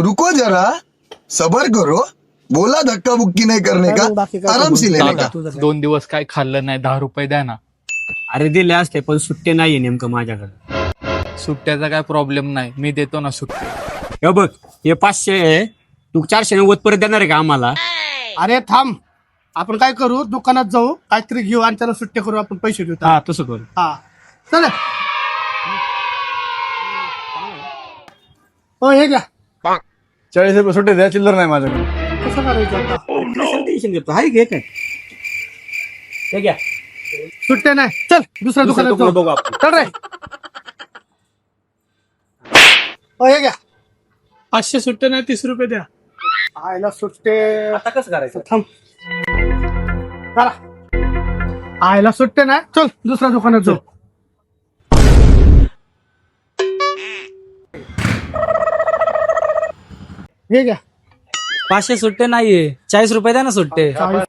रुको जरा, सबर करो. बोला धक्का बुक्की नहीं करने का, आराम से लेने का. 2 दिवस काय खाल्लं नाही, 10 रुपये द्या ना. अरे दिले असते पण सुट्टे नाहीये नेमकं माझ्याकडे. सुट्ट्याचा काय प्रॉब्लेम नाही, मी देतो ना सुट्टी. हे बघ, हे 500 आहे, तू 490 परत देणार आहे का आम्हाला? अरे थांब, आपण काय करू, दुकानात जाऊ, काहीतरी घेऊ आणि त्याला सुट्टे करू, आपण पैसे देऊ. हा तसं करू. हा चल. हो हे घ्या. 40 रुपये सुट्टे द्या, चिल्लर नाही माझ्याकडे. कसं करायचं आता? टेन्शन घेतो, हाय घे काय. हे घ्या, सुट्टे नाही, चल दुसऱ्या दुकानात जाऊ. बघू आपण. चल रे. हो हे घ्या. 500 सुट्टे नाही, 30 रुपये द्या. आयला सुट्टे आता कसं करायचं? थांब. चला. आयला सुट्टे नाही, चल दुसऱ्या दुकानात जाऊ. हे घ्या. 500 सुट्टे नाहीये, 40 रुपये द्या ना सुट्टे. 40.